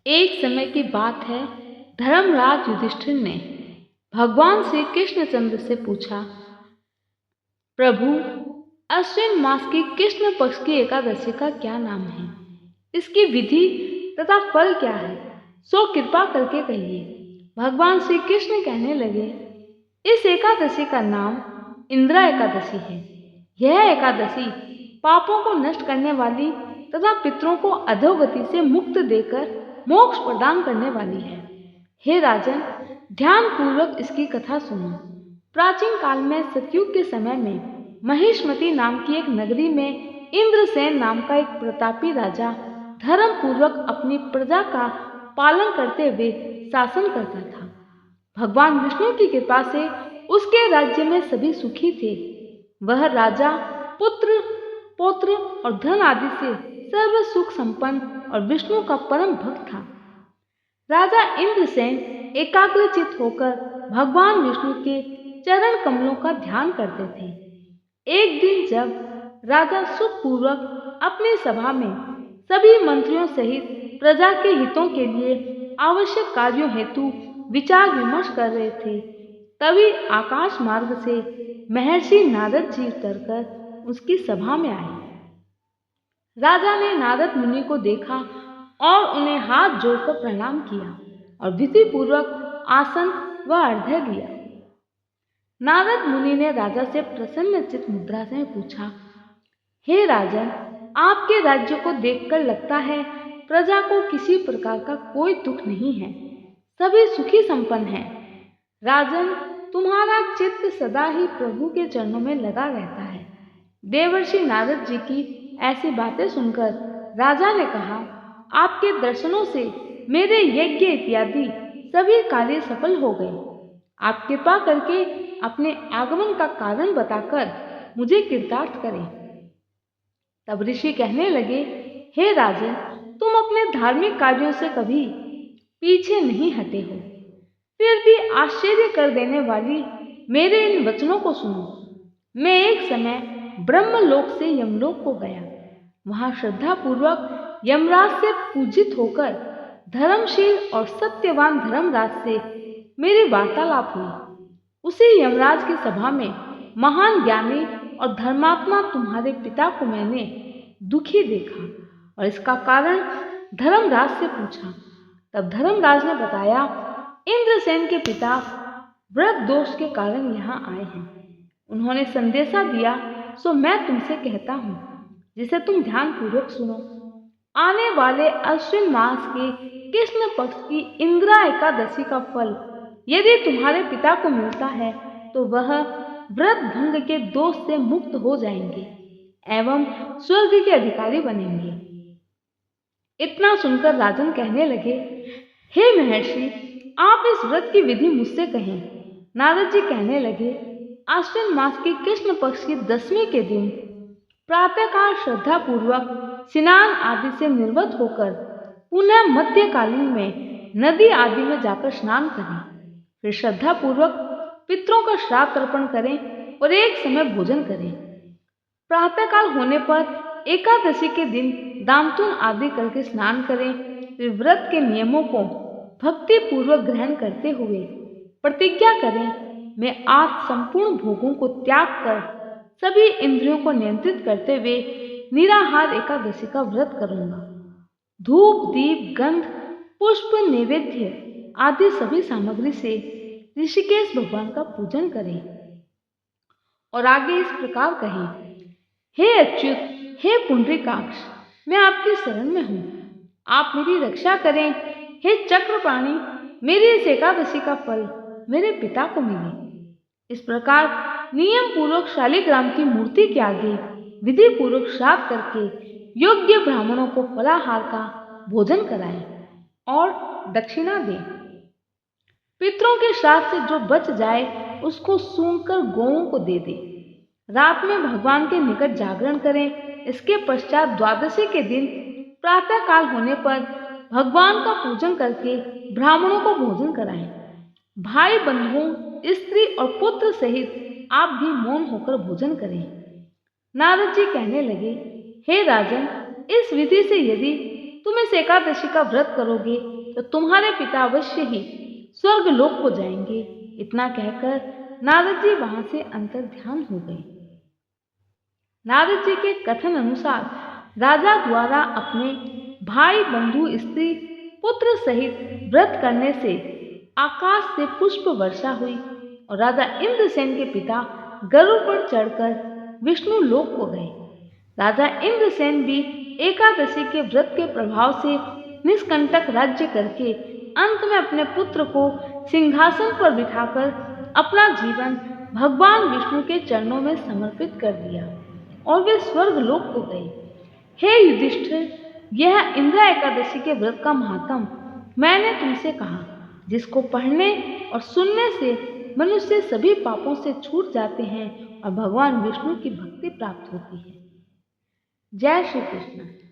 एक समय की बात है, धर्मराज युधिष्ठिर ने भगवान श्री कृष्णचंद्र से पूछा, प्रभु, अश्विन मास की कृष्ण पक्ष की एकादशी का क्या नाम है? इसकी विधि तथा फल क्या है? सो कृपा करके कहिए। भगवान श्री कृष्ण कहने लगे, इस एकादशी का नाम इंद्रा एकादशी है। यह एकादशी पापों को नष्ट करने वाली तथा पितरों को अधोगति से मुक्त देकर मोक्ष प्रदान करने वाली है। हे राजन, ध्यान पूर्वक इसकी कथा सुनो। प्राचीन काल में सतयुग के समय में महिष्मती नाम की एक नगरी में इंद्रसेन नाम का एक प्रतापी राजा धर्म पूर्वक अपनी प्रजा का पालन करते हुए शासन करता था। भगवान विष्णु की कृपा से उसके राज्य में सभी सुखी थे। वह राजा पुत्र, पौत्र और धन आदि से सर्व सुख संपन्न और विष्णु का परम भक्त था। राजा इंद्रसेन एकाग्रचित होकर भगवान विष्णु के चरण कमलों का ध्यान करते थे। एक दिन जब राजा सुखपूर्वक अपनी सभा में सभी मंत्रियों सहित प्रजा के हितों के लिए आवश्यक कार्यों हेतु विचार विमर्श कर रहे थे, तभी आकाश मार्ग से महर्षि नारद जी उतरकर उसकी सभा में आए। राजा ने नारद मुनि को देखा और उन्हें हाथ जोड़कर प्रणाम किया और विधि पूर्वक आसन व अर्घ्य दिया। नारद मुनि ने राजा से प्रसन्नचित मुद्रा से पूछा, हे राजन, आपके राज्य को देखकर लगता है प्रजा को किसी प्रकार का कोई दुख नहीं है, सभी सुखी संपन्न हैं। राजन, तुम्हारा चित्त सदा ही प्रभु के चरणों में लगा रहता है। देवर्षि नारद जी की ऐसी बातें सुनकर राजा ने कहा, आपके दर्शनों से मेरे यज्ञ इत्यादि सभी कार्य सफल हो गए। आप कृपा करके अपने आगमन का कारण बताकर मुझे कृतार्थ करें। तब ऋषि कहने लगे, हे राजन, तुम अपने धार्मिक कार्यों से कभी पीछे नहीं हटे हो, फिर भी आश्चर्य कर देने वाली मेरे इन वचनों को सुनो। मैं एक समय ब्रह्मलोक से यमलोक को गया। वहां श्रद्धा पूर्वक यमराज से पूजित होकर धर्मशील और सत्यवान धर्मराज से मेरी वार्तालाप हुई। उसी यमराज की सभा में महान ज्ञानी और धर्मात्मा तुम्हारे पिता को मैंने दुखी देखा और इसका कारण धर्मराज से पूछा। तब धर्मराज ने बताया, इंद्रसेन के पिता व्रत दोष के कारण यहाँ आए हैं। उन्होंने संदेशा दिया, सो मैं तुमसे कहता हूँ, जिसे तुम ध्यान पूर्वक सुनो। आने वाले अश्विन मास के कृष्ण पक्ष की इंद्रा एकादशी का फल यदि तुम्हारे पिता को मिलता है तो वह व्रत भंग के दोष से मुक्त हो जाएंगे एवं स्वर्ग के अधिकारी बनेंगे। इतना सुनकर राजन कहने लगे, हे महर्षि, आप इस व्रत की विधि मुझसे कहें। नारद जी कहने लगे, आश्विन मास के कृष्ण पक्ष की 10वीं के दिन प्रातःकाल श्रद्धा पूर्वक स्नान आदि से निर्वत होकर पुनः मध्यकालीन में नदी आदि में जाकर स्नान करें। फिर श्रद्धा पूर्वक पितरों का श्राद्ध अर्पण करें और एक समय भोजन करें। प्रातःकाल होने पर एकादशी के दिन दामतुन आदि करके स्नान करें। फिर व्रत के नियमों को भक्ति पूर्वक ग्रहण करते हुए प्रतिज्ञा करें, मैं आज संपूर्ण भोगों को त्याग कर सभी इंद्रियों को नियंत्रित करते हुए निराहार एकादशी का व्रत करूंगा। धूप, दीप, गंध, पुष्प, नैवेद्य आदि सभी सामग्री से ऋषिकेश भगवान का पूजन करें और आगे इस प्रकार कहें, हे अच्युत, हे पुंडरीकाक्ष, मैं आपकी शरण में हूँ, आप मेरी रक्षा करें। हे चक्रपाणि, मेरी इस एकादशी का फल मेरे पिता को मिले। इस प्रकार नियम पूर्वक शालिग्राम की मूर्ति के आगे विधि पूर्वक श्राद्ध करके योग्य ब्राह्मणों को फलाहार का भोजन कराएं और दक्षिणा दें। पितरों के श्राद्ध से जो बच जाए उसको सूंघकर गौओं को दे दें। रात में भगवान के निकट जागरण करें। इसके पश्चात द्वादशी के दिन प्रातः काल होने पर भगवान का पूजन करके ब्राह्मणों को भोजन कराएं। भाई बंधुओं, स्त्री और पुत्र सहित आप भी मौन होकर भोजन करें। नारद जी कहने लगे, हे राजन, इस विधि से यदि तुम इस एकादशी का व्रत करोगे तो तुम्हारे पिता अवश्य ही स्वर्ग लोक को जाएंगे। इतना कहकर नारद जी वहां से अंतर ध्यान हो गए। नारद जी के कथन अनुसार राजा द्वारा अपने भाई, बंधु, स्त्री, पुत्र सहित व्रत करने से आकाश से पुष्प वर्षा हुई और राजा इंद्रसेन के पिता गरुड़ पर चढ़कर विष्णु लोक को गए। राजा इंद्रसेन भी एकादशी के व्रत के प्रभाव से निष्कंटक राज्य करके अंत में अपने पुत्र को सिंहासन पर बिठाकर अपना जीवन भगवान विष्णु के चरणों में समर्पित कर दिया और वे स्वर्ग लोक को गए। हे युधिष्ठिर, यह इंद्र एकादशी के व्रत का महात्म मैंने तुमसे कहा, जिसको पढ़ने और सुनने से मनुष्य सभी पापों से छूट जाते हैं और भगवान विष्णु की भक्ति प्राप्त होती है। जय श्री कृष्ण।